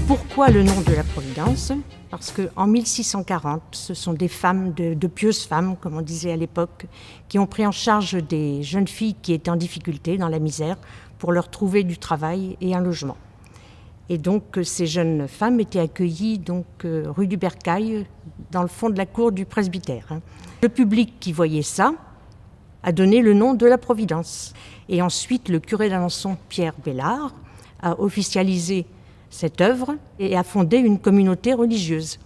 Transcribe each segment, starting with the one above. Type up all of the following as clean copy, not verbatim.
Pourquoi le nom de la Providence ? Parce qu'en 1640, ce sont des femmes, de pieuses femmes, comme on disait à l'époque, qui ont pris en charge des jeunes filles qui étaient en difficulté, dans la misère, pour leur trouver du travail et un logement. Et donc ces jeunes femmes étaient accueillies rue du Bercail, dans le fond de la cour du presbytère. Le public qui voyait ça a donné le nom de la Providence. Et ensuite, le curé d'Alençon, Pierre Bellard, a officialisé cette œuvre et a fondé une communauté religieuse,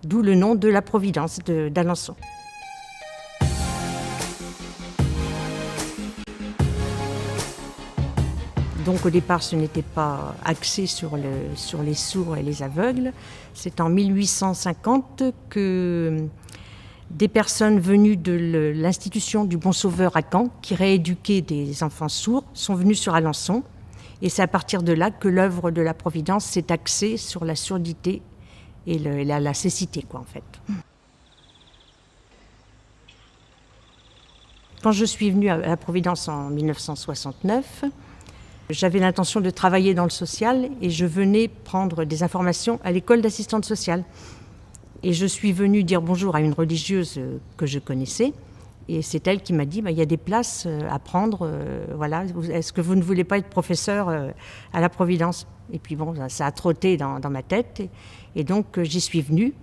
d'où le nom de la Providence d'Alençon. Donc au départ, ce n'était pas axé sur les sourds et les aveugles. C'est en 1850 que des personnes venues de l'Institution du Bon Sauveur à Caen, qui rééduquait des enfants sourds, sont venues sur Alençon. Et c'est à partir de là que l'œuvre de la Providence s'est axée sur la surdité et la cécité, en fait. Quand je suis venue à la Providence en 1969, j'avais l'intention de travailler dans le social et je venais prendre des informations à l'école d'assistante sociale. Et je suis venue dire bonjour à une religieuse que je connaissais. Et c'est elle qui m'a dit, il y a des places à prendre, voilà. Est-ce que vous ne voulez pas être professeur à la Providence ? Et puis bon, ça a trotté dans ma tête. Et donc j'y suis venue.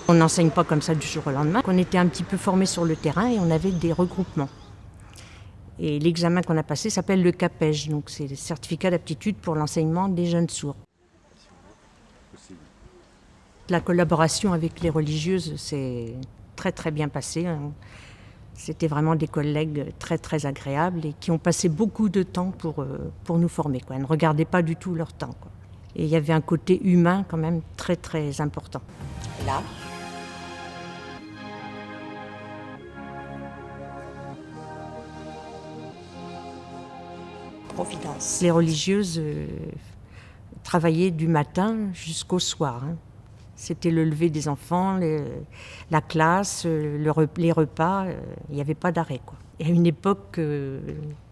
On n'enseigne pas comme ça du jour au lendemain. On était un petit peu formés sur le terrain et on avait des regroupements. Et l'examen qu'on a passé s'appelle le CAPEJ, donc c'est le certificat d'aptitude pour l'enseignement des jeunes sourds. La collaboration avec les religieuses s'est très très bien passée. C'était vraiment des collègues très très agréables et qui ont passé beaucoup de temps pour nous former. Elles ne regardaient pas du tout leur temps. Et il y avait un côté humain quand même très très important. Là. Providence. Les religieuses travaillaient du matin jusqu'au soir. C'était le lever des enfants, la classe, les repas, il n'y avait pas d'arrêt. Et à une époque,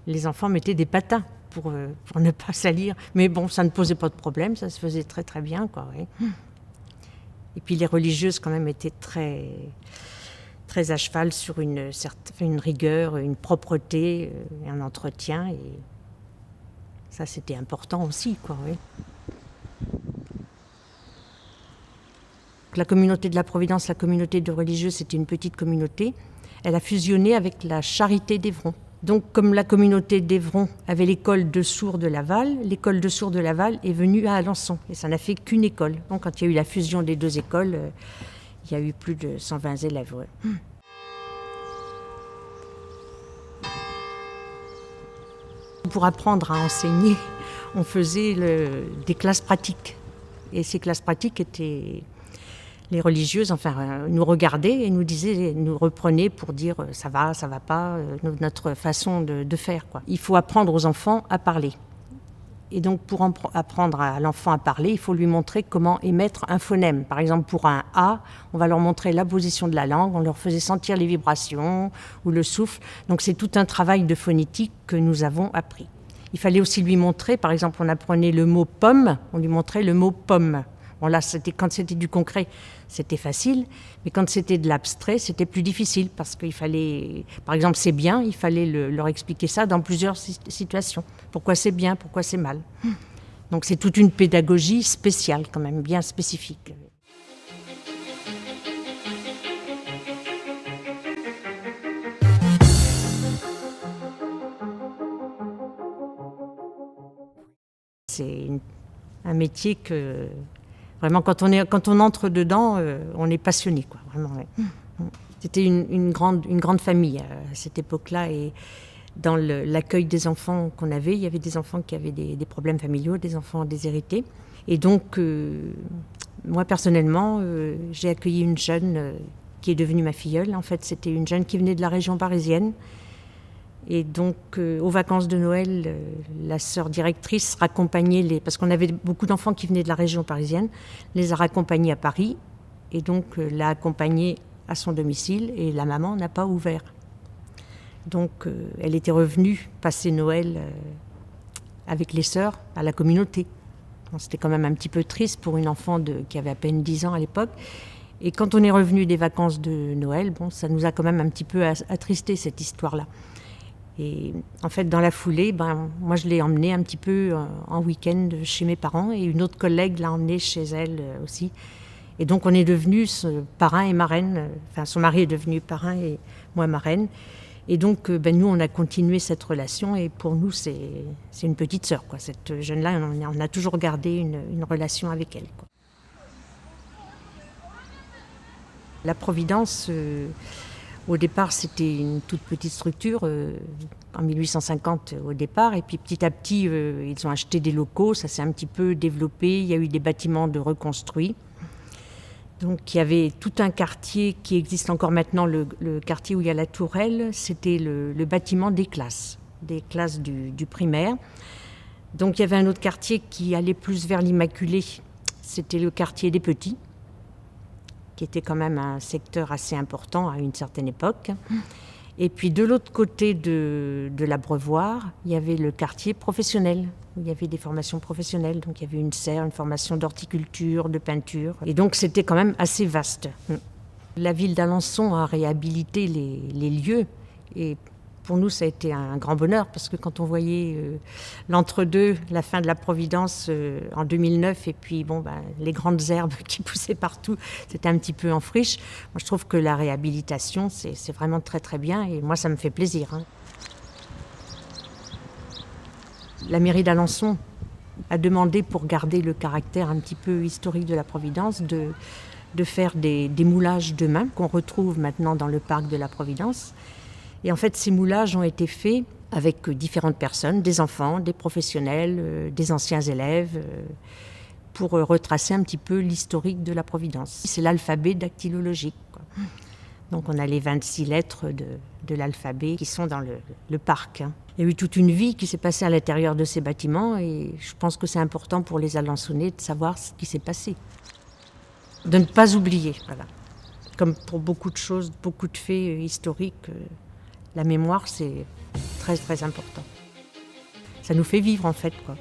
les enfants mettaient des patins pour ne pas salir. Mais bon, ça ne posait pas de problème, ça se faisait très très bien. Oui. Et puis les religieuses quand même étaient très, très à cheval sur une rigueur, une propreté, un entretien. Et ça, c'était important aussi. Oui. La communauté de la Providence, la communauté de religieux, c'était une petite communauté. Elle a fusionné avec la Charité d'Évron. Donc, comme la communauté d'Évron avait l'école de sourds de Laval, l'école de sourds de Laval est venue à Alençon. Et ça n'a fait qu'une école. Donc, quand il y a eu la fusion des deux écoles, il y a eu plus de 120 élèves. Ouais. Pour apprendre à enseigner, on faisait des classes pratiques. Et ces classes pratiques étaient... Les religieuses, nous regardaient et nous reprenaient pour dire ça va pas, notre façon de faire. Il faut apprendre aux enfants à parler. Et donc, pour apprendre à l'enfant à parler, il faut lui montrer comment émettre un phonème. Par exemple, pour un A, on va leur montrer la position de la langue, on leur faisait sentir les vibrations ou le souffle. Donc, c'est tout un travail de phonétique que nous avons appris. Il fallait aussi lui montrer, par exemple, on apprenait le mot pomme, on lui montrait le mot pomme. Bon, là, quand c'était du concret, c'était facile, mais quand c'était de l'abstrait, c'était plus difficile parce qu'il fallait, par exemple, c'est bien, il fallait leur expliquer ça dans plusieurs situations. Pourquoi c'est bien, pourquoi c'est mal. Donc c'est toute une pédagogie spéciale quand même, bien spécifique. C'est un métier que... Vraiment, quand on entre dedans, on est passionné, vraiment. Ouais. C'était une grande famille à cette époque-là. Et dans l'accueil des enfants qu'on avait, il y avait des enfants qui avaient des problèmes familiaux, des enfants déshérités. Et donc, moi, personnellement, j'ai accueilli une jeune qui est devenue ma filleule. En fait, c'était une jeune qui venait de la région parisienne Et donc, aux vacances de Noël, la sœur directrice raccompagnait parce qu'on avait beaucoup d'enfants qui venaient de la région parisienne, les a raccompagnés à Paris, et donc l'a accompagnée à son domicile, et la maman n'a pas ouvert. Donc, elle était revenue passer Noël avec les sœurs à la communauté. Bon, c'était quand même un petit peu triste pour une enfant qui avait à peine 10 ans à l'époque. Et quand on est revenu des vacances de Noël, bon, ça nous a quand même un petit peu attristé, cette histoire-là. Et en fait, dans la foulée, moi je l'ai emmenée un petit peu en week-end chez mes parents, et une autre collègue l'a emmenée chez elle aussi. Et donc on est devenus parrain et marraine, enfin son mari est devenu parrain et moi marraine. Et donc nous on a continué cette relation, et pour nous c'est une petite sœur, quoi. Cette jeune-là, on a toujours gardé une relation avec elle, quoi. La Providence, au départ, c'était une toute petite structure, en 1850 au départ, et puis petit à petit, ils ont acheté des locaux, ça s'est un petit peu développé, il y a eu des bâtiments de reconstruits. Donc il y avait tout un quartier qui existe encore maintenant, le quartier où il y a la tourelle, c'était le bâtiment des classes du primaire. Donc il y avait un autre quartier qui allait plus vers l'Immaculée, c'était le quartier des petits, qui était quand même un secteur assez important à une certaine époque. Et puis de l'autre côté de l'Abreuvoir, il y avait le quartier professionnel, où il y avait des formations professionnelles. Donc il y avait une serre, une formation d'horticulture, de peinture. Et donc c'était quand même assez vaste. La ville d'Alençon a réhabilité les lieux, et pour nous ça a été un grand bonheur, parce que quand on voyait l'entre-deux, la fin de la Providence en 2009, et puis les grandes herbes qui poussaient partout, c'était un petit peu en friche. Moi je trouve que la réhabilitation c'est vraiment très très bien, et moi ça me fait plaisir, hein. La mairie d'Alençon a demandé, pour garder le caractère un petit peu historique de la Providence, de faire des moulages de main qu'on retrouve maintenant dans le parc de la Providence. Et en fait, ces moulages ont été faits avec différentes personnes, des enfants, des professionnels, des anciens élèves, pour retracer un petit peu l'historique de la Providence. C'est l'alphabet dactylologique, quoi. Donc on a les 26 lettres de l'alphabet qui sont dans le parc, hein. Il y a eu toute une vie qui s'est passée à l'intérieur de ces bâtiments, et je pense que c'est important pour les Alençonnais de savoir ce qui s'est passé. De ne pas oublier, voilà. Comme pour beaucoup de choses, beaucoup de faits historiques, la mémoire, c'est très très important. Ça nous fait vivre en fait, quoi.